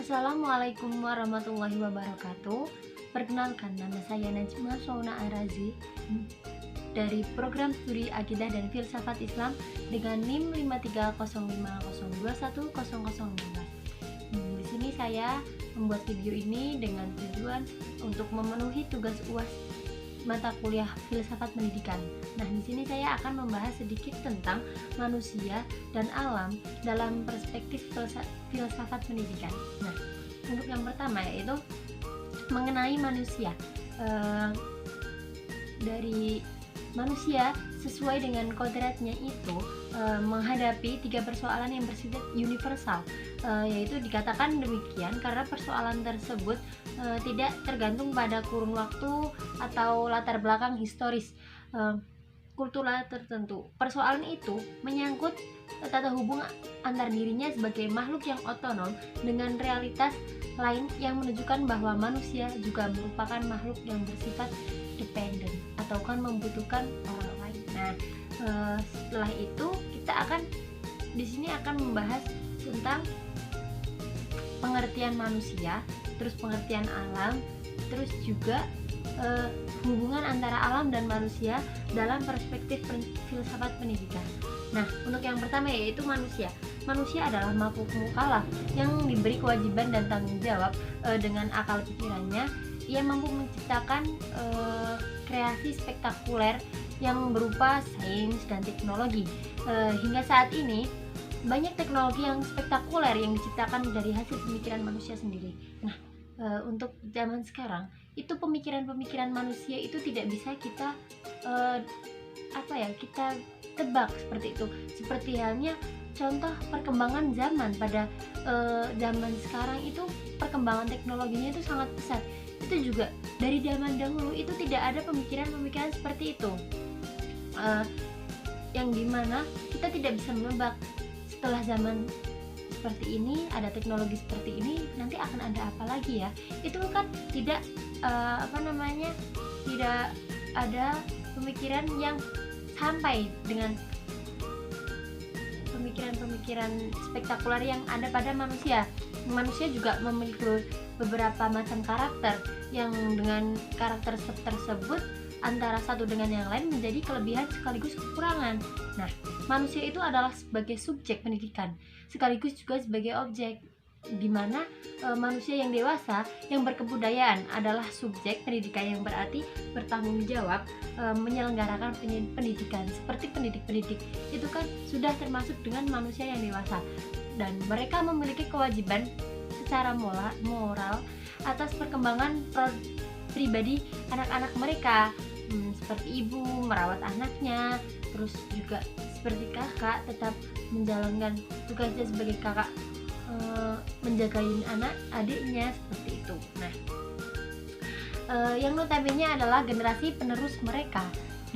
Assalamualaikum warahmatullahi wabarakatuh. Perkenalkan, nama saya Najma Syauna Arazi dari program studi Akidah dan Filsafat Islam dengan NIM 53050210015. Di sini saya membuat video ini dengan tujuan untuk memenuhi tugas UAS mata kuliah Filsafat Pendidikan. Nah, di sini saya akan membahas sedikit tentang manusia dan alam dalam perspektif filsafat pendidikan. Nah, untuk yang pertama yaitu mengenai manusia. Dari manusia sesuai dengan kodratnya itu menghadapi 3 persoalan yang bersifat universal, yaitu dikatakan demikian karena persoalan tersebut tidak tergantung pada kurun waktu atau latar belakang historis kultural tertentu. Persoalan itu menyangkut tata hubung antar dirinya sebagai makhluk yang otonom dengan realitas lain yang menunjukkan bahwa manusia juga merupakan makhluk yang bersifat dependen atau kan membutuhkan orang lain. Nah, setelah itu kita akan di sini akan membahas tentang pengertian manusia, terus pengertian alam, terus juga hubungan antara alam dan manusia dalam perspektif filsafat pendidikan. Nah, untuk yang pertama yaitu manusia. Manusia adalah makhluk mukallaf yang diberi kewajiban dan tanggung jawab dengan akal pikirannya. Ia mampu menciptakan kreasi spektakuler yang berupa sains dan teknologi. Hingga saat ini banyak teknologi yang spektakuler yang diciptakan dari hasil pemikiran manusia sendiri. Nah, untuk zaman sekarang itu pemikiran-pemikiran manusia itu tidak bisa kita kita tebak seperti itu. Seperti halnya contoh perkembangan zaman pada zaman sekarang itu perkembangan teknologinya itu sangat pesat. Itu juga dari zaman dahulu itu tidak ada pemikiran-pemikiran seperti itu, yang dimana kita tidak bisa menebak setelah zaman seperti ini, ada teknologi seperti ini, nanti akan ada apa lagi ya. Itu kan tidak tidak ada pemikiran yang sampai dengan pemikiran-pemikiran spektakuler yang ada pada manusia. Manusia juga memiliki beberapa macam karakter yang dengan karakter tersebut antara satu dengan yang lain menjadi kelebihan sekaligus kekurangan. Nah, manusia itu adalah sebagai subjek pendidikan sekaligus juga sebagai objek, di mana manusia yang dewasa yang berkebudayaan adalah subjek pendidikan yang berarti bertanggung jawab menyelenggarakan pendidikan seperti pendidik-pendidik itu kan sudah termasuk dengan manusia yang dewasa, dan mereka memiliki kewajiban secara moral atas perkembangan pribadi anak-anak mereka, seperti ibu merawat anaknya, terus juga seperti kakak tetap menjalankan tugasnya sebagai kakak, menjagain anak adiknya seperti itu. Nah, yang notabene adalah generasi penerus mereka.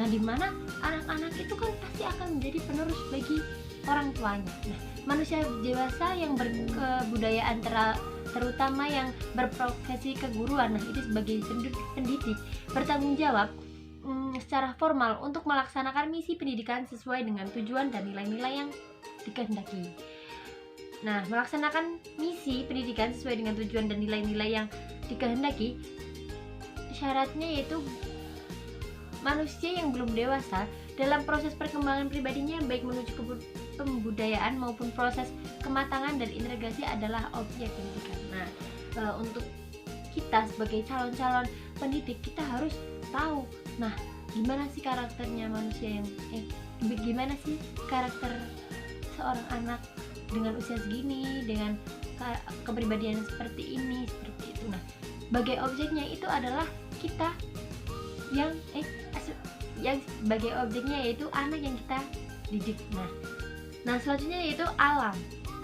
Nah, dimana anak-anak itu kan pasti akan menjadi penerus bagi orang tuanya. Nah, manusia dewasa yang berkebudayaan terutama yang berprofesi keguruan, nah ini sebagai pendidik bertanggung jawab secara formal untuk melaksanakan misi pendidikan sesuai dengan tujuan dan nilai-nilai yang dikehendaki. Nah, melaksanakan misi pendidikan sesuai dengan tujuan dan nilai-nilai yang dikehendaki, syaratnya yaitu manusia yang belum dewasa dalam proses perkembangan pribadinya baik menuju pembudayaan maupun proses kematangan dan integrasi adalah objek pendidikan. Nah, untuk kita sebagai calon-calon pendidik kita harus tahu, nah gimana sih karakternya manusia yang gimana sih karakter seorang anak dengan usia segini, dengan kepribadian seperti ini, seperti itu. Nah, sebagai objeknya itu adalah kita yang sebagai objeknya yaitu anak yang kita didik. Nah, selanjutnya yaitu alam.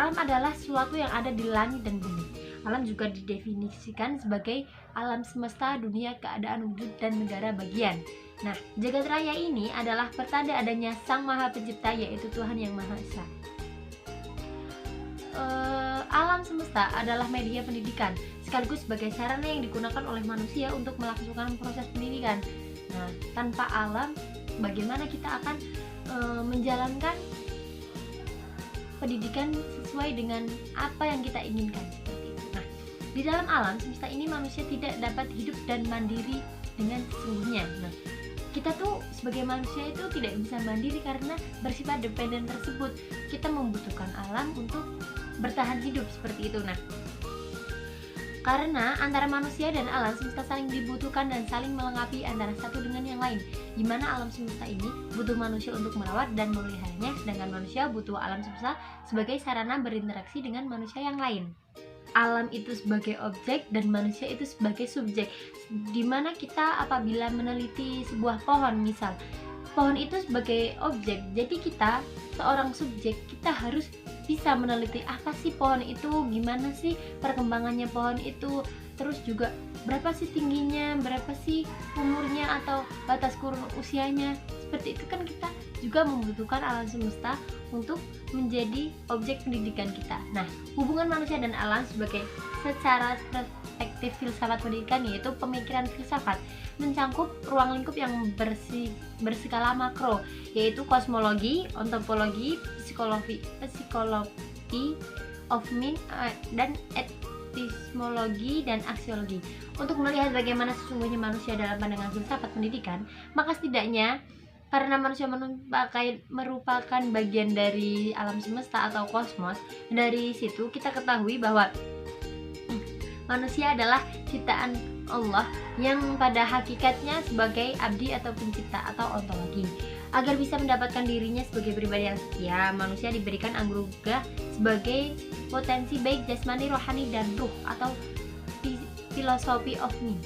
Alam adalah sesuatu yang ada di langit dan bumi. Alam juga didefinisikan sebagai alam semesta, dunia, keadaan wujud, dan negara bagian. Nah, jagat raya ini adalah pertanda adanya Sang Maha Pencipta, yaitu Tuhan Yang Maha Esa. Alam semesta adalah media pendidikan sekaligus sebagai sarana yang digunakan oleh manusia untuk melakukan proses pendidikan. Nah, tanpa alam, bagaimana kita akan menjalankan pendidikan sesuai dengan apa yang kita inginkan seperti itu. Nah, di dalam alam semesta ini manusia tidak dapat hidup dan mandiri dengan sesungguhnya. Nah, kita tuh sebagai manusia itu tidak bisa mandiri karena bersifat dependen tersebut. Kita membutuhkan alam untuk bertahan hidup seperti itu. Nah, karena antara manusia dan alam semesta saling dibutuhkan dan saling melengkapi antara satu dengan yang lain, di mana alam semesta ini butuh manusia untuk merawat dan memeliharanya, sedangkan manusia butuh alam semesta sebagai sarana berinteraksi dengan manusia yang lain. Alam itu sebagai objek dan manusia itu sebagai subjek, di mana kita apabila meneliti sebuah pohon, misal pohon itu sebagai objek, jadi kita seorang subjek, kita harus bisa meneliti apa sih pohon itu, gimana sih perkembangannya pohon itu, terus juga berapa sih tingginya, berapa sih umurnya atau batas kurun usianya. Seperti itu kan kita juga membutuhkan alam semesta untuk menjadi objek pendidikan kita. Nah, hubungan manusia dan alam sebagai secara perspektif filsafat pendidikan, yaitu pemikiran filsafat, mencangkup ruang lingkup yang berskala makro, yaitu kosmologi, ontologi, psikologi of mind, dan epistemologi dan aksiologi. Untuk melihat bagaimana sesungguhnya manusia dalam pandangan filsafat pendidikan, maka setidaknya karena manusia merupakan bagian dari alam semesta atau kosmos, dari situ kita ketahui bahwa manusia adalah ciptaan Allah yang pada hakikatnya sebagai abdi atau pencipta atau ontologi. Agar bisa mendapatkan dirinya sebagai pribadi yang setia, manusia diberikan anugerah sebagai potensi baik jasmani, rohani, dan ruh atau filosofi of mind.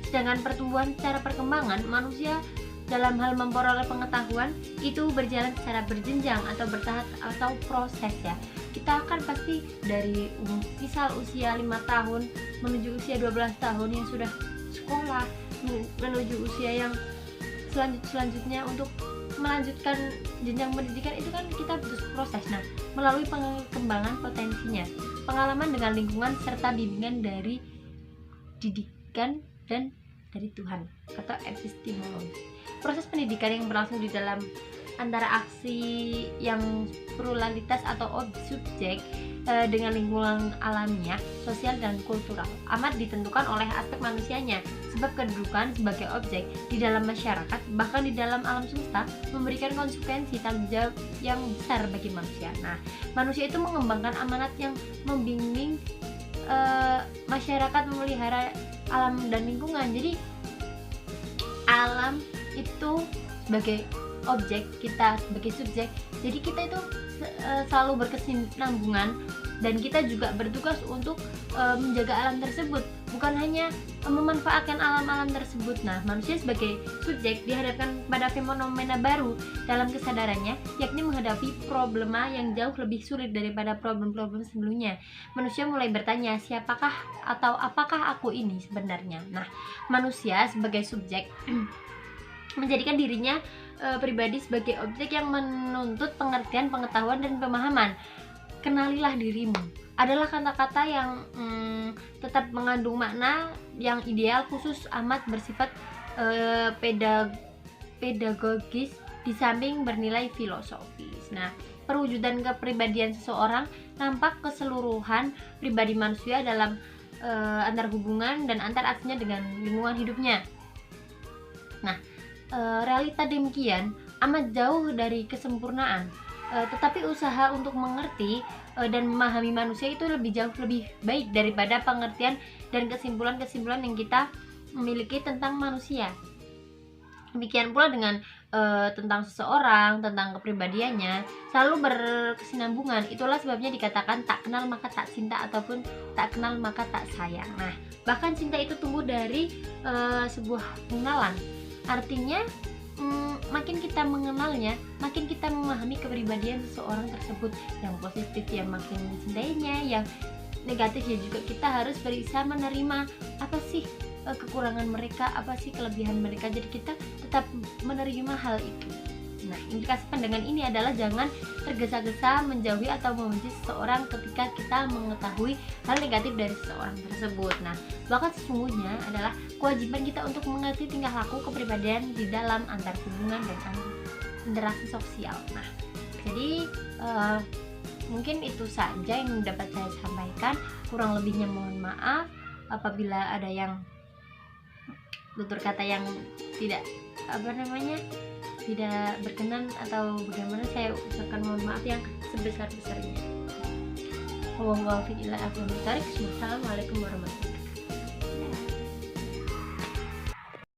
Sedangkan pertumbuhan secara perkembangan manusia dalam hal memperoleh pengetahuan itu berjalan secara berjenjang atau bertahap atau proses ya. Kita akan pasti dari misal usia 5 tahun menuju usia 12 tahun yang sudah sekolah, menuju usia yang selanjutnya untuk melanjutkan jenjang pendidikan, itu kan kita butuh proses. Nah, melalui pengembangan potensinya, pengalaman dengan lingkungan serta bimbingan dari didikan dan dari Tuhan atau epistemologi. Proses pendidikan yang berlangsung di dalam antara aksi yang pluralitas atau subjek dengan lingkungan alamiah, sosial, dan kultural amat ditentukan oleh aspek manusianya, sebab kedudukan sebagai objek di dalam masyarakat bahkan di dalam alam semesta memberikan konsekuensi tanggung jawab yang besar bagi manusia. Nah, manusia itu mengembangkan amanat yang membimbing masyarakat memelihara alam dan lingkungan. Jadi alam itu sebagai objek, kita sebagai subjek, jadi kita itu selalu berkesinambungan dan kita juga bertugas untuk menjaga alam tersebut, bukan hanya memanfaatkan alam-alam tersebut. Nah, manusia sebagai subjek dihadapkan pada fenomena baru dalam kesadarannya, yakni menghadapi problema yang jauh lebih sulit daripada problem-problem sebelumnya. Manusia mulai bertanya, siapakah atau apakah aku ini sebenarnya? Nah, manusia sebagai subjek menjadikan dirinya pribadi sebagai objek yang menuntut pengertian, pengetahuan, dan pemahaman. Kenalilah dirimu adalah kata-kata yang tetap mengandung makna yang ideal, khusus amat bersifat pedagogis di samping bernilai filosofis. Nah, perwujudan kepribadian seseorang nampak keseluruhan pribadi manusia dalam antar hubungan dan antar aksinya dengan lingkungan hidupnya. Nah, realita demikian amat jauh dari kesempurnaan, tetapi usaha untuk mengerti dan memahami manusia itu lebih baik daripada pengertian dan kesimpulan-kesimpulan yang kita memiliki tentang manusia. Demikian pula dengan tentang seseorang, tentang kepribadiannya selalu berkesinambungan. Itulah sebabnya dikatakan tak kenal maka tak cinta, ataupun tak kenal maka tak sayang. Nah, bahkan cinta itu tumbuh dari sebuah pengenalan. Artinya makin kita mengenalnya, makin kita memahami kepribadian seseorang tersebut. Yang positif ya makin mencintainya, yang negatif ya juga kita harus berusaha menerima apa sih kekurangan mereka, apa sih kelebihan mereka. Jadi kita tetap menerima hal itu. Nah, indikasi pandangan ini adalah jangan tergesa-gesa menjauhi atau membenci seseorang ketika kita mengetahui hal negatif dari seseorang tersebut. Nah, bahkan sesungguhnya adalah kewajiban kita untuk mengerti tingkah laku kepribadian di dalam antar hubungan dan interaksi sosial. Nah, jadi mungkin itu saja yang dapat saya sampaikan. Kurang lebihnya mohon maaf. apabila ada yang tutur kata yang tidak tidak berkenan atau bagaimana, saya ucapkan mohon maaf yang sebesar-besarnya. Wassalamualaikum warahmatullahi wabarakatuh.